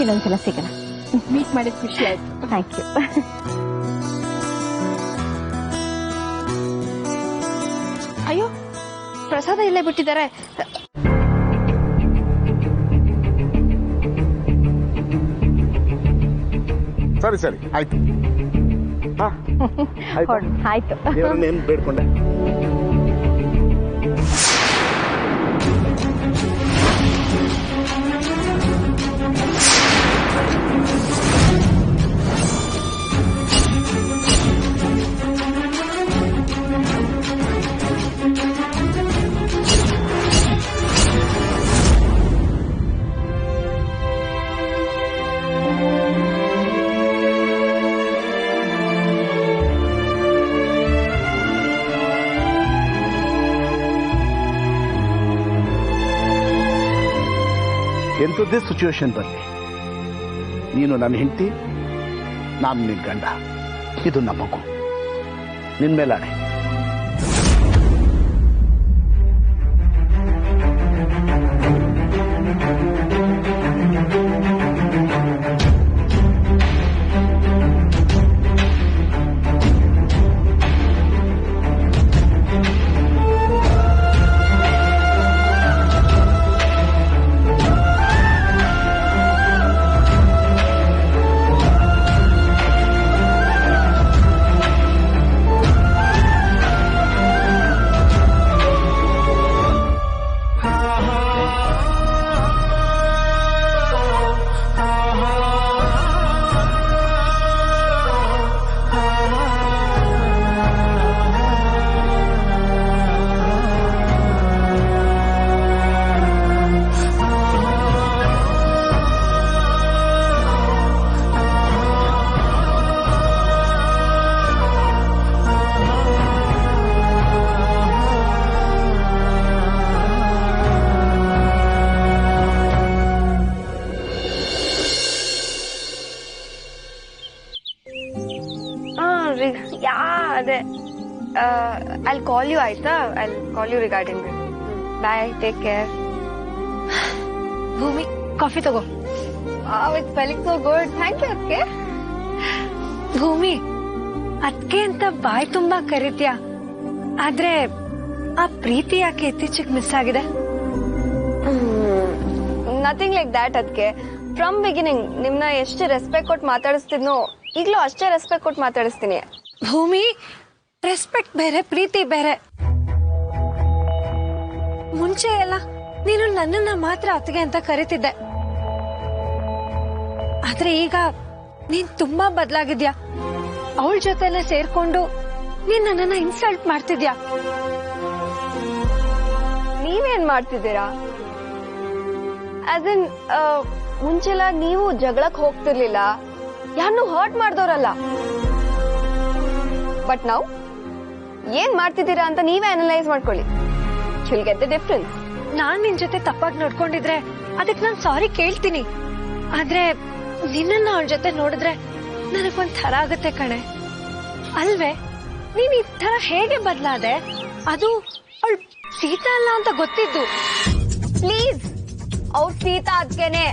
ಇನ್ನೊಂದ್ಸಲ ಸಿಗೋಣ. ಮೀಟ್ ಮಾಡಿದ ಖುಷಿ ಆಯ್ತು. Thank you. ಅಯ್ಯೋ, ಪ್ರಸಾದ ಇಲ್ಲೇ ಬಿಟ್ಟಿದ್ದಾರೆ. ಸರಿ ಸರಿ ಆಯ್ತು. ಆಯ್ತು. ದೇವ್ರನ್ನೇನು ಬೇಡ್ಕೊಂಡೆ? ಎಂಥದ್ದೇ ಸಿಚುವೇಶನ್ ಬರಲಿ, ನೀನು ನನ್ನ ಹೆಂಡತಿ, ನಾನು ನಿನ್ನ ಗಂಡ. ಇದು ನಮ್ಮ ಮಗು. ನಿನ್ ಮೇಲಾಣೆ. ಅದೇ I'll call you ಆಯ್ತಾ. I'll call you regarding this. Bye, take care. ಭೂಮಿ, ಕಾಫಿ ತಗೋ. It's smelling so good. Thank you ಅದಕ್ಕೆ. ಭೂಮಿ, ಅದಕ್ಕೆ ಅಂತ ಬಾಯ್ ತುಂಬಾ ಕರಿತ್ಯಾ, ಆದ್ರೆ ಆ ಪ್ರೀತಿ ಯಾಕೆ ಇತ್ತೀಚೆಗೆ ಮಿಸ್ ಆಗಿದೆ? ನಥಿಂಗ್ ಲೈಕ್ ದ್ಯಾಟ್ ಅದಕ್ಕೆ. ಫ್ರಮ್ ಬಿಗಿನಿಂಗ್ ನಿಮ್ನ ಎಷ್ಟು ರೆಸ್ಪೆಕ್ಟ್ ಕೊಟ್ಟು ಮಾತಾಡಿಸ್ತಿದ್ನೋ ಈಗಲೂ ಅಷ್ಟೇ ರೆಸ್ಪೆಕ್ಟ್ ಕೊಟ್ಟು ಮಾತಾಡಿಸ್ತೀನಿ. ಭೂಮಿ, ರೆಸ್ಪೆಕ್ಟ್ ಬೇರೆ, ಪ್ರೀತಿ ಬೇರೆ. ಮುಂಚೆ ಎಲ್ಲ ನೀನು ನನ್ನನ್ನ ಮಾತ್ರ ಅತ್ತಿಗೆ ಅಂತ ಕರಿತಿದ್ದೆ, ಆದ್ರೆ ಈಗ ನೀನ್ ತುಂಬಾ ಬದಲಾಗಿದ್ಯಾ. ಅವಳ ಜೊತೆನೆ ಸೇರ್ಕೊಂಡು ನೀನ್ ನನ್ನನ್ನ ಇನ್ಸಲ್ಟ್ ಮಾಡ್ತಿದ್ಯಾ. ನೀವೇನ್ ಮಾಡ್ತಿದ್ದೀರಾ? ಆಸ್ ಇನ್ ಮುಂಚೆಲ್ಲ ನೀವು ಜಗಳಕ್ ಹೋಗ್ತಿರ್ಲಿಲ್ಲ, ಯಾರನ್ನೂ ಹರ್ಟ್ ಮಾಡ್ದವ್ರಲ್ಲ. ಬಟ್ ನಾವು ಏನ್ ಮಾಡ್ತಿದ್ದೀರಾ ಅಂತ ನೀವೇ ಅನಲೈಸ್ ಮಾಡ್ಕೊಳ್ಳಿ. You'll get the difference. ನಾನ್ ನಿನ್ ಜೊತೆ ತಪ್ಪಾಗಿ ನೋಡ್ಕೊಂಡಿದ್ರೆ ಅದಕ್ಕೆ ನಾನ್ ಸಾರಿ ಕೇಳ್ತೀನಿ, ಆದ್ರೆ ನಿನ್ನನ್ನ ಅವಳ ಜೊತೆ ನೋಡಿದ್ರೆ ನನಗೊಂದ್ ಥರ ಆಗತ್ತೆ ಕಣೆ. ಅಲ್ವೇ, ನೀನ್ ಈ ತರ ಹೇಗೆ ಬದ್ಲಾದೆ? ಅದು ಅವಳು ಸೀತಾ ಅಲ್ಲ ಅಂತ ಗೊತ್ತಿದ್ದು. ಪ್ಲೀಸ್, ಅವ್ರ ಸೀತಾ ಅದ್ಕೇನೆ.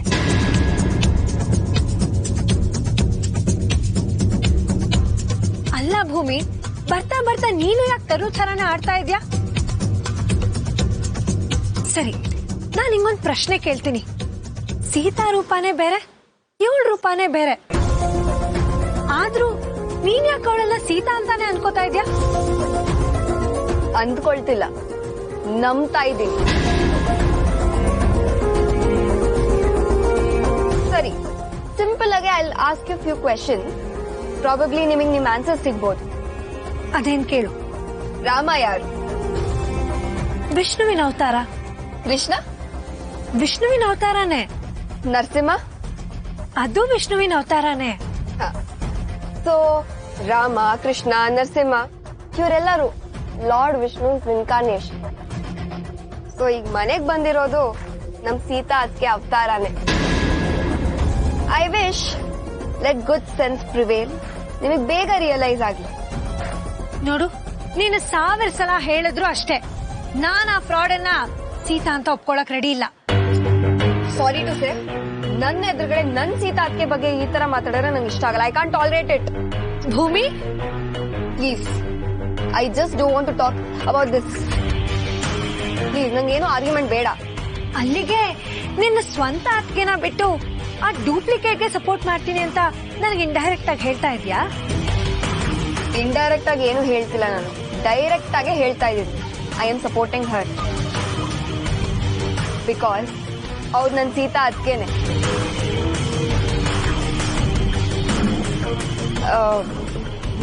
ಅಲ್ಲ ಭೂಮಿ, ಬರ್ತಾ ಬರ್ತಾ ನೀನು ಯಾಕೆ ತರು ಥರನ ಆಡ್ತಾ ಇದ್ಯಾ? ಸರಿ, ನಾನ್ ನಿಂಗೊಂದ್ ಪ್ರಶ್ನೆ ಕೇಳ್ತೀನಿ. ಸೀತಾ ರೂಪಾನೇ ಬೇರೆ, ಇವಳ ರೂಪಾನೇ ಬೇರೆ, ಆದ್ರೂ ನೀನ್ ಯಾಕೆ ಅವಳೆಲ್ಲ ಸೀತಾ ಅಂತಾನೆ ಅನ್ಕೋತಾ ಇದ್ಯಾ? ಅಂದ್ಕೊಳ್ತಿಲ್ಲ, ನಂಬ್ತಾ ಇದ್ದೀನಿ. ಸರಿ, ಸಿಂಪಲ್ ಆಗಿ I ask you few question. Probably ನಿಮಗೆ ನಿಮ್ ಆನ್ಸರ್ ಸಿಗ್ಬೋದು. ಅದೇನ್ ಕೇಳು. ರಾಮ ಯಾರು? ವಿಷ್ಣುವಿನ ಅವತಾರ. ಕೃಷ್ಣ? ವಿಷ್ಣುವಿನ ಅವತಾರನೇ. ನರಸಿಂಹ? ಅದು ವಿಷ್ಣುವಿನ ಅವತಾರನೇ. ಸೊ ರಾಮ, ಕೃಷ್ಣ, ನರಸಿಂಹ ಇವರೆಲ್ಲರೂ ಲಾರ್ಡ್ ವಿಷ್ಣು ಇನ್ಕಾರ್ನೇಷನ್. ಸೊ ಈಗ ಮನೆಗ್ ಬಂದಿರೋದು ನಮ್ ಸೀತಾ ಅದಕ್ಕೆ ಅವತಾರನೇ. I wish let good sense prevail. ನಿಮಗ್ ಬೇಗ ರಿಯಲೈಸ್ ಆಗ್ಲಿ. ನೋಡು, ನೀನು 1000 ಸಲ ಹೇಳಿದ್ರು ಅಷ್ಟೇ, ನಾನ್ ಆ ಫ್ರಾಡ್ ಅನ್ನ ಸೀತಾ ಅಂತ ಒಪ್ಕೊಳಕ್ ರೆಡಿ ಇಲ್ಲ. ಸಾರಿ ಟು ಸೇ, ನನ್ನ ಎದುರುಗಡೆ ನನ್ ಸೀತಾ ಅದಕ್ಕೆ ಬಗ್ಗೆ ಈ ತರ ಮಾತಾಡಿದ್ರೆ ನಂಗೆ ಇಷ್ಟ ಆಗಲ್ಲ. I can't tolerate it. Bhoomi, please, I just don't want to talk about this. Please, ನಂಗೇನು ಆರ್ಗ್ಯುಮೆಂಟ್ ಬೇಡ. ಅಲ್ಲಿಗೆ ನಿನ್ನ ಸ್ವಂತ ಅತ್ತಿಗೆನ ಬಿಟ್ಟು ಆ ಡೂಪ್ಲಿಕೇಟ್ಗೆ ಸಪೋರ್ಟ್ ಮಾಡ್ತೀನಿ ಅಂತ ನನಗೆ ಇಂಡೈರೆಕ್ಟ್ ಆಗಿ ಹೇಳ್ತಾ ಇದ್ಯಾ? ಇಂಡೈರೆಕ್ಟ್ ಆಗಿ ಏನು ಹೇಳ್ತಿಲ್ಲ ನಾನು, ಡೈರೆಕ್ಟ್ ಆಗಿ ಹೇಳ್ತಾ ಇದ್ದೀನಿ. I am supporting her because ಅವ್ರು ನನ್ನ ಸೀತಾ ಅದಕ್ಕೇನೆ.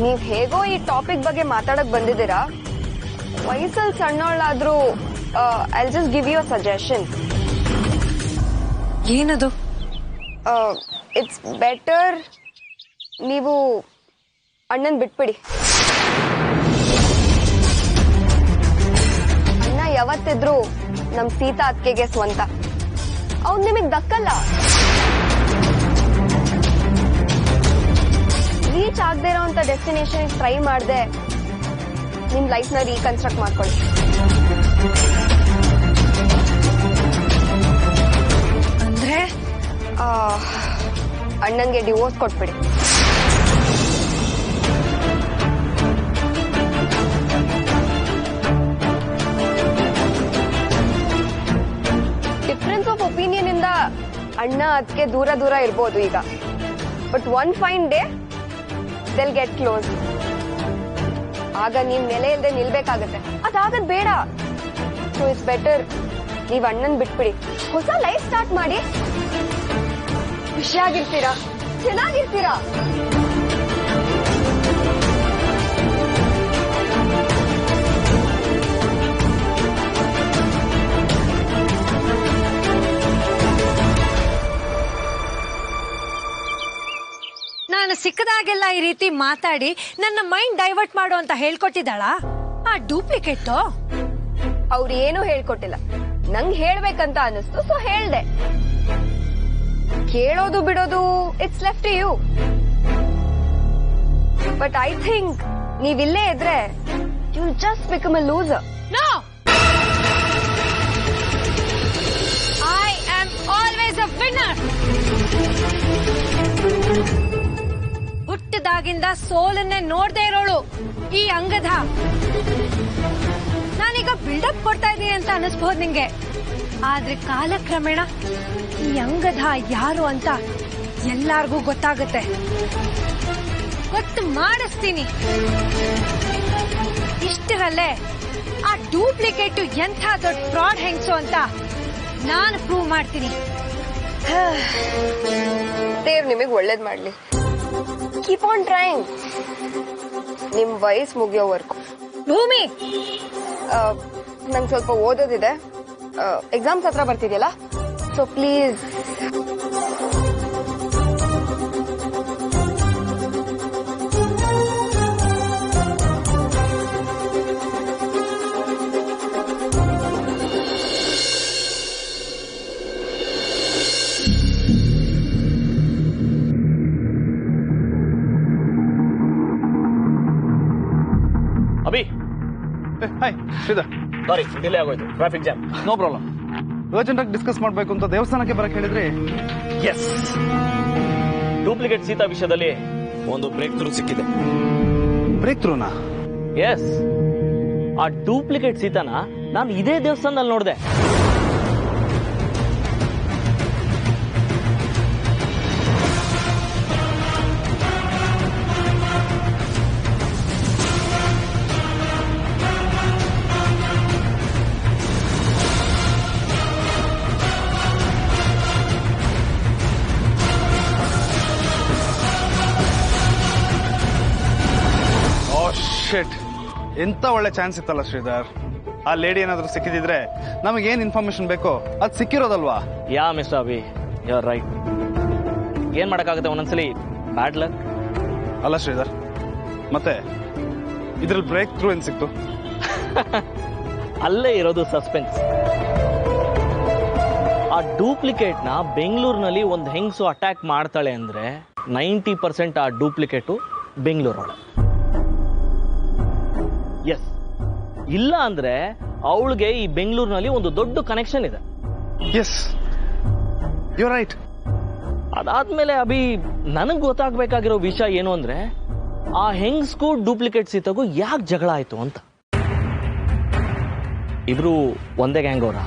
ನೀವ್ ಹೇಗೋ ಈ ಟಾಪಿಕ್ ಬಗ್ಗೆ ಮಾತಾಡಕ್ ಬಂದಿದ್ದೀರಾ. ವಯಸ್ಸಲ್ಲಿ ಸಣ್ಣವಳಾದ್ರೂ I just give you a suggestion. ಏನದು? ಇಟ್ಸ್ ಬೆಟರ್ ನೀವು ಅಣ್ಣನ್ ಬಿಟ್ಬಿಡಿ. ಅಣ್ಣ ಯಾವತ್ತಿದ್ರು ನಮ್ ಸೀತಾ ಅತ್ತಿಗೆಗೆ ಸ್ವಂತ. ಅವ್ನು ನಿಮಗ್ ದಕ್ಕಲ್ಲ. ರೀಚ್ ಆಗದೆ ಇರೋಂತ ಡೆಸ್ಟಿನೇಷನ್ ಟ್ರೈ ಮಾಡದೆ ನಿಮ್ ಲೈಫ್ ನ ರೀಕನ್ಸ್ಟ್ರಕ್ಟ್ ಮಾಡ್ಕೊಳ್ಳಿ. ಅಂದ್ರೆ ಅಣ್ಣಂಗೆ ಡಿವೋರ್ಸ್ ಕೊಟ್ಬಿಡಿ. ಡಿಫರೆನ್ಸ್ ಆಫ್ ಒಪಿನಿಯನ್ ಇಂದ ಅಣ್ಣ ಅದಕ್ಕೆ ದೂರ ದೂರ ಇರ್ಬೋದು ಈಗ, but one fine day they'll get close. ಆಗ ನೀವ್ ನೆಲೆ ಇಲ್ಲದೆ ನಿಲ್ಬೇಕಾಗತ್ತೆ. ಅದಾಗದ್ ಬೇಡ. ಸೊ ಇಟ್ಸ್ ಬೆಟರ್ ನೀವ್ ಅಣ್ಣನ್ ಬಿಟ್ಬಿಡಿ, ಹೊಸ ಲೈಫ್ ಸ್ಟಾರ್ಟ್ ಮಾಡಿ. ಖುಷಿಯಾಗಿರ್ತೀರಾ, ಚೆನ್ನಾಗಿರ್ತೀರಾ. ನಾನು ಸಿಕ್ಕದಾಗೆಲ್ಲ ಈ ರೀತಿ ಮಾತಾಡಿ ನನ್ನ ಮೈಂಡ್ ಡೈವರ್ಟ್ ಮಾಡು ಅಂತ ಹೇಳ್ಕೊಟ್ಟಿದ್ದಾಳ ಆ ಡೂಪ್ಲಿಕೇಟ್? ಅವ್ರು ಏನು ಹೇಳ್ಕೊಟ್ಟಿಲ್ಲ, ನಂಗ್ ಹೇಳ್ಬೇಕಂತ ಅನಿಸ್ತು, ಸೊ ಹೇಳ್ದೆ. ಕೇಳೋದು ಬಿಡೋದು it's left to you. But I think ನೀವಿಲ್ಲೇ ಇದ್ರೆ you just become a loser. No, I am always a winner. ಹುಟ್ಟಿದಾಗಿಂದ ಸೋಲನ್ನೇ ನೋಡ್ದೇ ಇರೋಳು ಈ ಅಂಗಧ. ನಾನೀಗ ಬಿಲ್ಡಪ್ ಕೊಡ್ತಾ ಇದ್ದೀನಿ ಅಂತ ಅನಿಸ್ಬಹುದು ನಿಂಗೆ, ಆದ್ರೆ ಕಾಲಕ್ರಮೇಣ ಈ ಅಂಗಧ ಯಾರು ಅಂತ ಎಲ್ಲಾರ್ಗೂ ಗೊತ್ತಾಗುತ್ತೆ. ಗೊತ್ತು ಮಾಡಿಸ್ತೀನಿ. ಇಷ್ಟರಲ್ಲೇ ಆ ಡೂಪ್ಲಿಕೇಟ್ ಎಂಥ ದೊಡ್ಡ ಫ್ರಾಡ್ ಹೆಂಗ್ಸು ಅಂತ ನಾನು ಪ್ರೂವ್ ಮಾಡ್ತೀನಿ. ದೇವ್ರು ನಿಮಗ್ ಒಳ್ಳೇದ್ ಮಾಡ್ಲಿ. Keep on trying. ನಿಮ್ ವಯಸ್ಸು ಮುಗಿಯೋವರೆಗೂ. ಭೂಮಿ, ನಂಗೆ ಸ್ವಲ್ಪ ಓದೋದಿದೆ. ಎಕ್ಸಾಮ್ಸ್ ಹತ್ರ ಬರ್ತಿದ್ಯಲ್ಲ, so please. Abhi, hi Shridhar. Sorry delay ಆಗೋಯ್ತು, traffic jam. No problem. Urgent ಆಗಿ ಡಿಸ್ಕಸ್ ಮಾಡ್ಬೇಕು ಅಂತ ದೇವಸ್ಥಾನಕ್ಕೆ ಬರಕ್ ಹೇಳಿದ್ರಿ. ಎಸ್, ಡೂಪ್ಲಿಕೇಟ್ ಸೀತಾ ವಿಷಯದಲ್ಲಿ ಒಂದು ಬ್ರೇಕ್ ಥ್ರೂ ಸಿಕ್ಕಿದೆ. ಬ್ರೇಕ್ ಥ್ರೂನಾ? ಎಸ್, ಆ ಡೂಪ್ಲಿಕೇಟ್ ಸೀತಾನ ನಾನು ಇದೇ ದೇವಸ್ಥಾನದಲ್ಲಿ ನೋಡಿದೆ. ಶಿಟ್, ಎಂತ ಒಳ್ಳೆ ಚಾನ್ಸ್ ಇತ್ತಲ್ಲ ಶ್ರೀಧರ್. ಆ ಲೇಡಿ ಏನಾದ್ರೂ ಸಿಕ್ಕಿದ್ರೆ ನಮಗೇನ್ ಇನ್ಫಾರ್ಮೇಶನ್ ಬೇಕೋ ಅದು ಸಿಕ್ಕಿರೋದಲ್ವಾ? Yeah mister Abhi, you are right. ಏನ್ ಮಾಡಕ್ಕಾಗುತ್ತೆ, ಒಂದೊಂದ್ಸಲಿ ಬ್ಯಾಡ್ ಲಕ್. ಅಲ್ಲ ಶ್ರೀಧರ್, ಮತ್ತೆ ಇದ್ರಲ್ಲಿ ಬ್ರೇಕ್ ಥ್ರೂ ಏನ್ ಸಿಕ್ತು? ಅಲ್ಲೇ ಇರೋದು ಸಸ್ಪೆನ್ಸ್. ಆ ಡೂಪ್ಲಿಕೇಟ್ ನ ಬೆಂಗಳೂರಿನಲ್ಲಿ ಒಂದು ಹೆಂಗಸು ಅಟ್ಯಾಕ್ ಮಾಡ್ತಾಳೆ ಅಂದ್ರೆ 90% ಆ ಡೂಪ್ಲಿಕೇಟು ಬೆಂಗಳೂರೊಳ. ಎಸ್, ಇಲ್ಲ ಅಂದ್ರೆ ಅವಳಿಗೆ ಈ ಬೆಂಗಳೂರಿನಲ್ಲಿ ಒಂದು ದೊಡ್ಡ ಕನೆಕ್ಷನ್ ಇದೆ. Yes, you right. ಅದಾದ್ಮೇಲೆ ಅಭಿ ನನಗೆ ಗೊತ್ತಾಗ್ಬೇಕಾಗಿರೋ ವಿಷಯ ಏನು ಅಂದ್ರೆ ಆ ಹೆಂಗ್ಸ್ಗೂ ಡೂಪ್ಲಿಕೇಟ್ ಸೀತಾಗೂ ಯಾಕೆ ಜಗಳ ಆಯ್ತು ಅಂತ. ಇಬ್ರು ಒಂದೇ ಗ್ಯಾಂಗ್ ಅವರ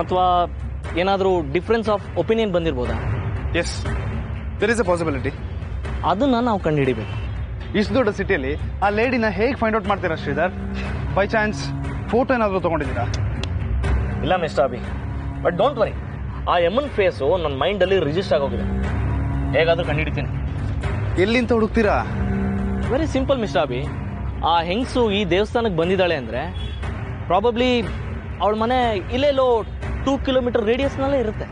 ಅಥವಾ ಏನಾದರೂ ಡಿಫ್ರೆನ್ಸ್ ಆಫ್ ಒಪಿನಿಯನ್ ಬಂದಿರ್ಬೋದಾ? Yes, there is a possibility. ಅದನ್ನ ನಾವು ಕಂಡುಹಿಡಿಬೇಕು. ಇಷ್ಟು ದೊಡ್ಡ ಸಿಟಿಯಲ್ಲಿ ಆ ಲೇಡಿನ ಹೇಗೆ ಫೈಂಡ್ ಔಟ್ ಮಾಡ್ತೀರಾ ಶ್ರೀಧರ್? ಬೈ ಚಾನ್ಸ್ ಫೋಟೋ ಏನಾದರೂ ತೊಗೊಂಡಿದ್ದೀರಾ? ಇಲ್ಲ mister Abhi, but don't worry, ಆ ಎಮ್ಮನ್ ಫೇಸು ನನ್ನ ಮೈಂಡಲ್ಲಿ ರಿಜಿಸ್ಟರ್ ಆಗೋಗಿದೆ. ಹೇಗಾದರೂ ಕಂಡುಹಿಡಿತೀನಿ. ಎಲ್ಲಿಂದ ಹುಡುಕ್ತೀರಾ? Very simple mister Abhi. ಆ ಹೆಂಗಸು ಈ ದೇವಸ್ಥಾನಕ್ಕೆ ಬಂದಿದ್ದಾಳೆ ಅಂದರೆ ಪ್ರಾಬಬ್ಲಿ ಅವಳ ಮನೆ ಇಲ್ಲೆಲ್ಲೋ 2 ಕಿಲೋಮೀಟರ್ ರೇಡಿಯಸ್ನಲ್ಲೇ ಇರುತ್ತೆ.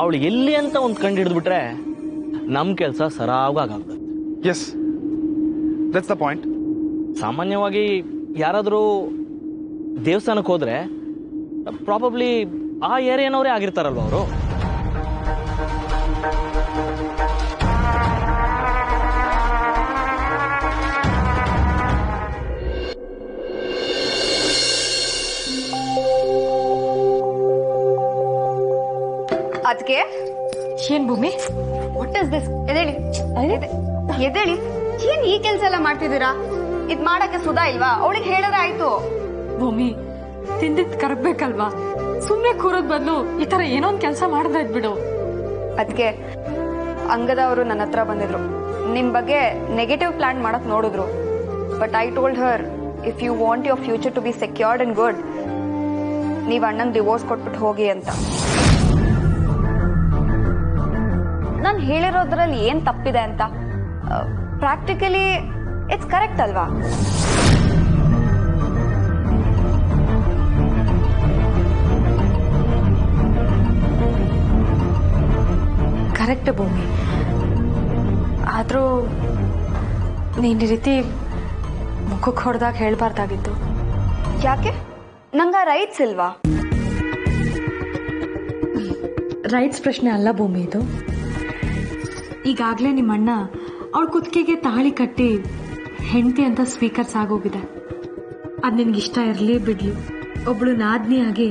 ಅವಳು ಎಲ್ಲಿ ಅಂತ ಒಂದು ಕಂಡು ಹಿಡಿದ್ಬಿಟ್ರೆ ನಮ್ಮ ಕೆಲಸ ಸರಾಗಾಗುತ್ತೆ. Yes, that's the point. ಸಾಮಾನ್ಯವಾಗಿ ಯಾರಾದರೂ ದೇವಸ್ಥಾನಕ್ಕೆ ಹೋದರೆ ಪ್ರಾಬಬ್ಲಿ ಆ ಏರಿಯಾನವರೇ ಆಗಿರ್ತಾರಲ್ವ ಅವರು. ಅದಕ್ಕೆ ಏನ್ ಭೂಮಿ? What is this? ಎದೇಳಿ ಎದೇಳಿ, ಏನ್ ಈ ಕೆಲ್ಸ ಎಲ್ಲ ಮಾಡ್ತಿದ್ದೀರಾ? ಇದ್ ಮಾಡಕ್ಕೆ ಸುಧಾ ಇಲ್ವಾ? ಅವಳಿಗೆ ಹೇಳಿದ್ರೆ ಆಯ್ತು. ಭೂಮಿ, ತಿಂದಿದ್ ಕರಗ್ಬೇಕಲ್ವಾ? ಸುಮ್ನೆ ಕೂರೋದ್ ಬದಲು ಈ ತರ ಏನೋ ಒಂದ್ ಕೆಲಸ ಮಾಡದ ಬಿಡು. ಅದಕ್ಕೆ ಅಂಗದ ಅವರು ನನ್ನ ಹತ್ರ ಬಂದಿದ್ರು. ನಿಮ್ ಬಗ್ಗೆ ನೆಗೆಟಿವ್ ಪ್ಲಾನ್ ಮಾಡಕ್ ನೋಡಿದ್ರು. But I told her, if you want your future to be secured and good, ನೀವ್ ಅಣ್ಣಂಗ್ ಡಿವೋರ್ಸ್ ಕೊಟ್ಬಿಟ್ಟು ಹೋಗಿ ಅಂತ. ನಾನು ಹೇಳಿರೋದ್ರಲ್ಲಿ ಏನ್ ತಪ್ಪಿದೆ ಅಂತ? ಪ್ರಾಕ್ಟಿಕಲಿ ಇಟ್ಸ್ ಕರೆಕ್ಟ್ ಅಲ್ವಾ? ಕರೆಕ್ಟ್ ಭೂಮಿ, ಆದ್ರೂ ನೀನ್ ಈ ರೀತಿ ಮುಖಕ್ಕೆ ಹೊಡೆದಾಗ ಹೇಳ್ಬಾರ್ದಾಗಿತ್ತು. ಯಾಕೆ? ನಂಗ ರೈಟ್ಸ್ ಇಲ್ವಾ? ರೈಟ್ಸ್ ಪ್ರಶ್ನೆ ಅಲ್ಲ ಭೂಮಿ ಇದು. ಈಗಾಗ್ಲೇ ನಿಮ್ಮ ಅಣ್ಣ ಅವಳ ಕುತ್ತಿಗೆಗೆ ತಾಳಿ ಕಟ್ಟಿ ಹೆಂಡತಿ ಅಂತ ಸ್ವೀಕರಿಸಾಗೋಗಿದೆ. ಅದ್ ನಿನ್ಗಿಷ್ಟ ಇರ್ಲಿ ಬಿಡ್ಲಿ, ಒಬ್ಳು ನಾದ್ನಿಯಾಗಿ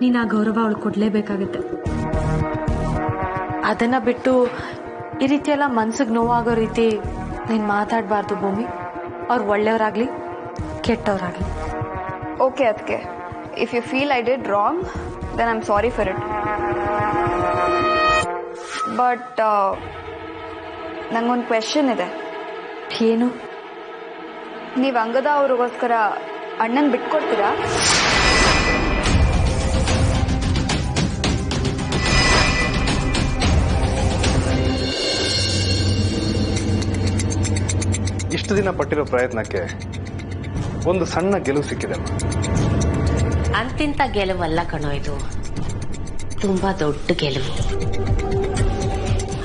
ನೀನ್ ಆ ಗೌರವ ಅವಳು ಕೊಡ್ಲೇಬೇಕಾಗತ್ತೆ. ಅದನ್ನ ಬಿಟ್ಟು ಈ ರೀತಿ ಎಲ್ಲ ಮನ್ಸಿಗೆ ನೋವಾಗೋ ರೀತಿ ನೀನ್ ಮಾತಾಡಬಾರ್ದು ಭೂಮಿ. ಅವ್ರು ಒಳ್ಳೆಯವರಾಗ್ಲಿ ಕೆಟ್ಟವರಾಗ್ಲಿ. ಓಕೆ ಅದಕ್ಕೆ, if you feel I did wrong then I am sorry for it. But ನಂಗೊಂದು ಕ್ವೆಶನ್ ಇದೆ. ಏನು? ನೀವು ಅಂಗದ ಅವ್ರಿಗೋಸ್ಕರ ಅಣ್ಣನ್ ಬಿಟ್ಕೊಡ್ತೀರಾ? ಇಷ್ಟು ದಿನ ಪಟ್ಟಿರೋ ಪ್ರಯತ್ನಕ್ಕೆ ಒಂದು ಸಣ್ಣ ಗೆಲುವು ಸಿಕ್ಕಿದೆ. ಅಂತಿಂತ ಗೆಲುವಲ್ಲ ಕಣೋ ಇದು, ತುಂಬಾ ದೊಡ್ಡ ಗೆಲುವು.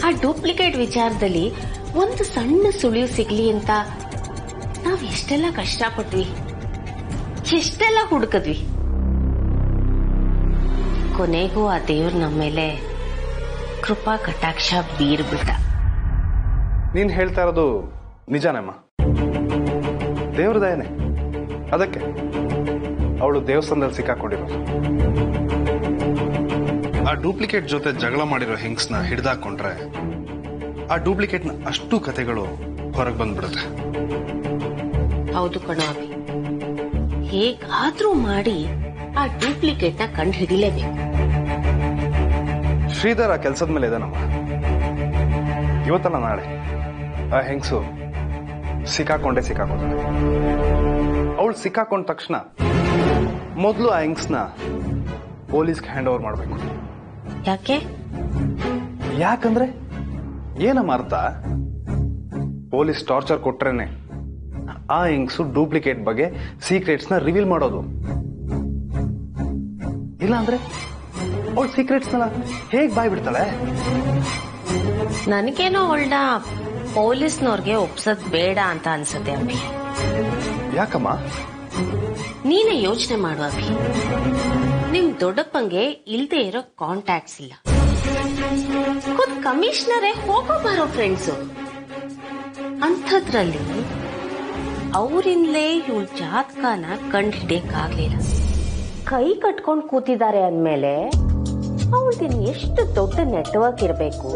ಆ ಡೂಪ್ಲಿಕೇಟ್ ವಿಚಾರದಲ್ಲಿ ಒಂದು ಸಣ್ಣ ಸುಳಿವು ಸಿಗ್ಲಿ ಅಂತ ನಾವ್ ಎಷ್ಟೆಲ್ಲ ಕಷ್ಟಪಟ್ವಿ, ಎಷ್ಟೆಲ್ಲ ಹುಡುಕದ್ವಿ. ಕೊನೆಗೂ ಆ ದೇವ್ರು ನಮ್ಮ ಮೇಲೆ ಕೃಪಾ ಕಟಾಕ್ಷ ಬೀರ್ಬಿಟ್ಟ. ನೀನ್ ಹೇಳ್ತಾ ಇರೋದು ನಿಜಾನಮ್ಮ, ದೇವ್ರ ದಯನೆ. ಅದಕ್ಕೆ ಅವಳು ದೇವಸ್ಥಾನದಲ್ಲಿ ಸಿಕ್ಕಾಕೊಂಡಿರೋದು. ಆ ಡೂಪ್ಲಿಕೇಟ್ ಜೊತೆ ಜಗಳ ಮಾಡಿರೋ ಹೆಂಗ್ಸ್ನ ಹಿಡ್ದಾಕೊಂಡ್ರೆ ಆ ಡೂಪ್ಲಿಕೇಟ್ನ ಅಷ್ಟು ಕಥೆಗಳು ಹೊರಗೆ ಬಂದ್ಬಿಡುತ್ತೆ. ಹೌದು ಕಣೋ ಅಭಿ, ಹೇಗಾದ್ರೂ ಮಾಡಿ ಆ ಡೂಪ್ಲಿಕೇಟ್ನ ಕಂಡು ಹಿಡಿಲೇಬೇಕು. ಶ್ರೀಧರ್ ಆ ಕೆಲಸದ ಮೇಲೆ ಇದಾನಮ್ಮ. ಇವತ್ತಲ್ಲ ನಾಳೆ ಆ ಹೆಂಗ್ಸು ಸಿಕ್ಕಾಕೊಂಡೇ ಸಿಕ್ಕಾಕೊಂಡ. ಅವಳು ಸಿಕ್ಕಾಕೊಂಡ ತಕ್ಷಣ ಮೊದಲು ಆ ಹೆಂಗ್ಸ್ನ ಪೊಲೀಸ್ಗೆ ಹ್ಯಾಂಡ್ ಓವರ್ ಮಾಡಬೇಕು. ಯಾಕೆ? ಯಾಕಂದ್ರೆ ಏನಮ್ಮ ಅರ್ಥ? ಪೊಲೀಸ್ ಟಾರ್ಚರ್ ಕೊಟ್ರೇನೆ ಆ ಹೆಂಗ್ಸು ಡೂಪ್ಲಿಕೇಟ್ ಬಗ್ಗೆ ಸೀಕ್ರೆಟ್ಸ್ ನ ರಿವೀಲ್ ಮಾಡೋದು. ಇಲ್ಲ ಅಂದ್ರೆ ಅವಳು ಸೀಕ್ರೆಟ್ಸ್ ನ ಹೇಗ್ ಬಾಯ್ ಬಿಡ್ತಾಳೆ? ನನಗೇನೋ ಅವಳನ್ನ ಪೊಲೀಸ್ನವ್ರಿಗೆ ಒಪ್ಸದ್ ಬೇಡ ಅಂತ ಅನ್ಸುತ್ತೆ ಅಭಿ. ಯಾಕಮ್ಮ? ನೀನೇ ಯೋಚನೆ ಮಾಡು ಅಭಿ. ನಿಮ್ ದೊಡ್ಡಪ್ಪಂಗೆ ಇಲ್ದೇ ಇರೋ ಕಾಂಟ್ಯಾಕ್ಟ್ಸ್ ಇಲ್ಲ. ಖುದ್ ಕಮಿಷನರೇ ಹೋಗೋ ಬರೋ ಫ್ರೆಂಡ್ಸು. ಅಂಥದ್ರಲ್ಲಿ ಅವರಿಂದಲೇ ಇವಳ ಜಾತಕನ ಕಂಡು ಹಿಡಿಯಕ್ಕಾಗ್ಲಿಲ್ಲ. ಕೈ ಕಟ್ಕೊಂಡು ಕೂತಿದ್ದಾರೆ ಅಂದ್ಮೇಲೆ ಅವಳದಿನ್ ಎಷ್ಟು ದೊಡ್ಡ ನೆಟ್ವರ್ಕ್ ಇರಬೇಕು,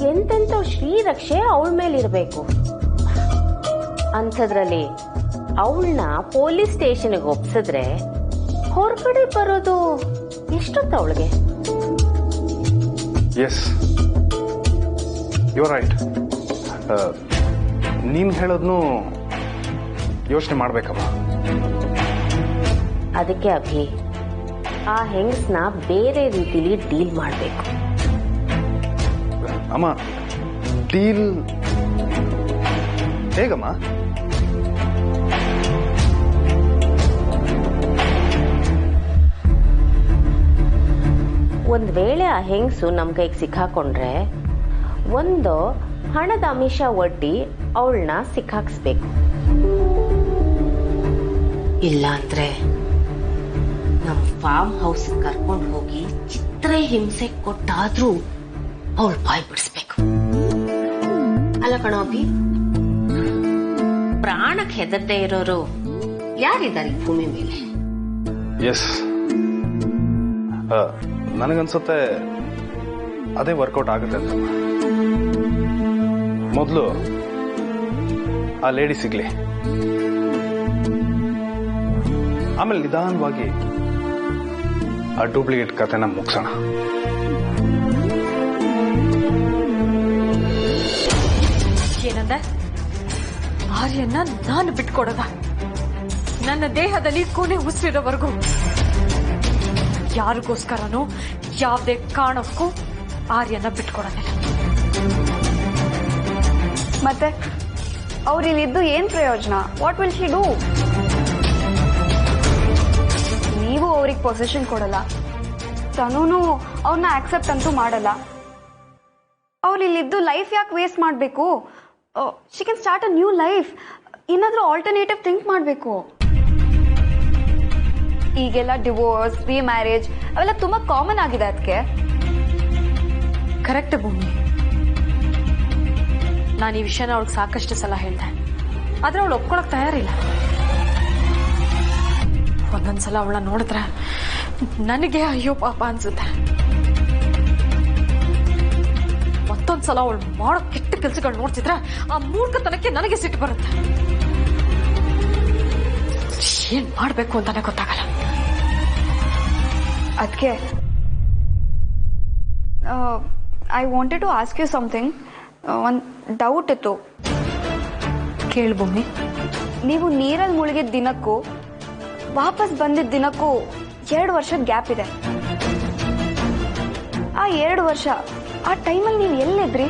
ಎಂತೆಂತ ಶ್ರೀರಕ್ಷೆ ಅವಳ ಮೇಲಿರ್ಬೇಕು. ಅಂಥದ್ರಲ್ಲಿ ಅವಳನ್ನ ಪೊಲೀಸ್ ಸ್ಟೇಷನ್ಗೆ ಒಪ್ಸಿದ್ರೆ ಹೊರಗಡೆ ಬರೋದು ಎಷ್ಟೊತ್ತ ಅವಳಿಗೆ? Yes, you are right. ನೀನ್ ಹೇಳೋದ್ನು ಯೋಚನೆ ಮಾಡ್ಬೇಕಮ್ಮ. ಅದಕ್ಕೆ ಅಭಿ, ಆ ಹೆಂಗಸ್ನ ಬೇರೆ ರೀತಿಲಿ ಡೀಲ್ ಮಾಡಬೇಕು. ಅಮ್ಮ, ಡೀಲ್ ಹೇಗಮ್ಮ? ಒಂದ್ ವೇಳೆ ಆ ಹೆಂಗಸು ನಮ್ ಕೈಗೆ ಸಿಕ್ಕಾಕೊಂಡ್ರೆ ಒಂದು ಹಣದ ಆಮಿಷ ಒಡ್ಡಿ ಅವಳನ್ನ ಸಿಕ್ಕಾಕ್ಸ್ಬೇಕು. ಇಲ್ಲ ಅಂದ್ರೆ ನಮ್ ಫಾರ್ಮ್ ಹೌಸ್ ಕರ್ಕೊಂಡು ಹೋಗಿ ಚಿತ್ರ ಹಿಂಸೆ ಕೊಟ್ಟಾದ್ರೂ ಅವಳ ಬಾಯ್ ಬಿಡಿಸ್ಬೇಕು. ಅಲ್ಲ ಕಣೋ ಅಭಿ, ಪ್ರಾಣಕ್ಕೆ ಹೆದರ್ದೇ ಇರೋರು ಯಾರಿದ್ದಾರೆ ಈ ಭೂಮಿ ಮೇಲೆ? ಎಸ್, ನನಗನ್ಸುತ್ತೆ ಅದೇ ವರ್ಕೌಟ್ ಆಗುತ್ತೆ ಅಂತ. ಮೊದಲು ಆ ಲೇಡಿ ಸಿಗ್ಲಿ, ಆಮೇಲೆ ನಿಧಾನವಾಗಿ ಆ ಡೂಪ್ಲಿಕೇಟ್ ಕಥೆನ ಮುಗಿಸೋಣ. ಏನಂದೆ? ಆರ್ಯನ್ನ ನಾನು ಬಿಟ್ಕೊಡದ? ನನ್ನ ದೇಹದಲ್ಲಿ ಕೊನೆ ಉಸಿರಿರೋವರೆಗೂ ಯಾರಿಗೋಸ್ಕರನೂ ಯಾವುದೇ ಕಾರಣಕ್ಕೂ ಆರ್ಯನ ಬಿಟ್ಕೊಡೋದಿಲ್ಲ. ಮತ್ತೆ ಅವ್ರಿಲ್ಲಿದ್ದು ಏನ್ ಪ್ರಯೋಜನ? What will she do? ನೀವು ಅವ್ರಿಗೆ ಪೊಸಿಷನ್ ಕೊಡಲ್ಲ, ತನೂನು ಅವ್ರನ್ನ ಆಕ್ಸೆಪ್ಟ್ ಅಂತೂ ಮಾಡಲ್ಲ. ಅವ್ರಿಲ್ಲಿದ್ದು ಲೈಫ್ ಯಾಕೆ ವೇಸ್ಟ್ ಮಾಡಬೇಕು? She can start a new life. ಏನಾದ್ರೂ ಆಲ್ಟರ್ನೇಟಿವ್ ಥಿಂಕ್ ಮಾಡಬೇಕು. ಈಗೆಲ್ಲ ಡಿವೋರ್ಸ್, ಮ್ಯಾರೇಜ್ ಅವೆಲ್ಲ ತುಂಬಾ ಕಾಮನ್ ಆಗಿದೆ. ಅದಕ್ಕೆ ಕರೆಕ್ಟ್ ಭೂಮಿ, ನಾನು ಈ ವಿಷಯನ ಅವಳಿಗೆ ಸಾಕಷ್ಟು ಸಲ ಹೇಳ್ದೆ, ಆದ್ರೆ ಅವಳು ಒಪ್ಕೊಳಕ್ ತಯಾರಿಲ್ಲ. ಒಂದೊಂದ್ಸಲ ಅವಳ ನೋಡಿದ್ರೆ ನನಗೆ ಅಯ್ಯೋ ಪಾಪ ಅನ್ಸುತ್ತೆ. ಮತ್ತೊಂದ್ಸಲ ಅವಳು ಮಾಡೋ ಕೆಟ್ಟ ಕೆಲಸಗಳು ನೋಡ್ತಿದ್ರೆ ಆ ಮೂರ್ಖತನಕ್ಕೆ ನನಗೆ ಸಿಟ್ಟು ಬರುತ್ತೆ. ಏನ್ ಮಾಡ್ಬೇಕು ಅಂತಾನೆ ಗೊತ್ತಾಗಲ್ಲ. ಅದಕ್ಕೆ I wanted to ask you something. ಒಂದು ಡೌಟ್ ಇತ್ತು. ಕೇಳು ಭೂಮಿ. ನೀವು ನೀರಲ್ಲಿ ಮುಳುಗಿದ ದಿನಕ್ಕೂ ವಾಪಸ್ ಬಂದಿದ್ದ ದಿನಕ್ಕೂ 2 ವರ್ಷದ ಗ್ಯಾಪ್ ಇದೆ. ಆ 2 ವರ್ಷ ಆ ಟೈಮಲ್ಲಿ ನೀವು ಎಲ್ಲಿದ್ರಿ?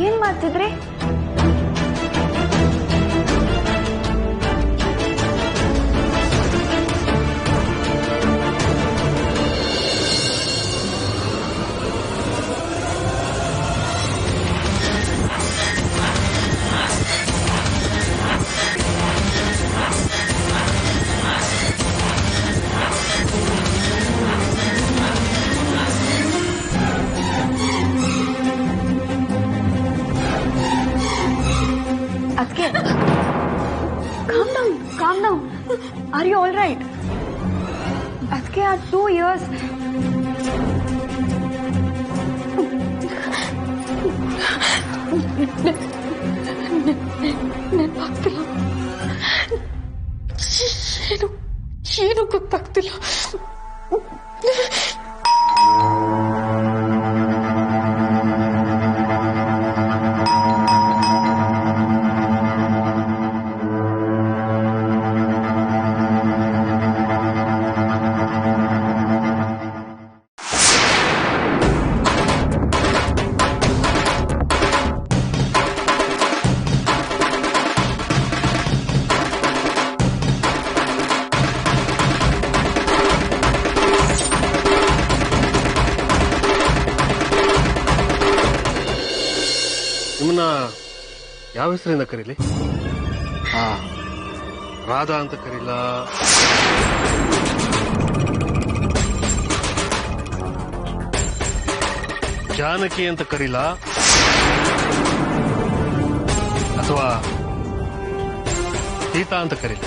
ಏನ್ ಮಾಡ್ತಿದ್ರಿ? Calm down. Are you all right? ಅದಕ್ಕೆ ಆ 2 years ನೆನಪಾಗ್ತಿಲ್ಲ. ಏನು ಗೊತ್ತಾಗ್ತಿಲ್ಲ. ನಿಮ್ಮನ್ನ ಯಾವ ಹೆಸರಿಂದ ಕರೀಲಿ? ರಾಧಾ ಅಂತ ಕರೀಲ, ಜಾನಕಿ ಅಂತ ಕರೀಲ, ಅಥವಾ ಸೀತಾ ಅಂತ ಕರೀಲ?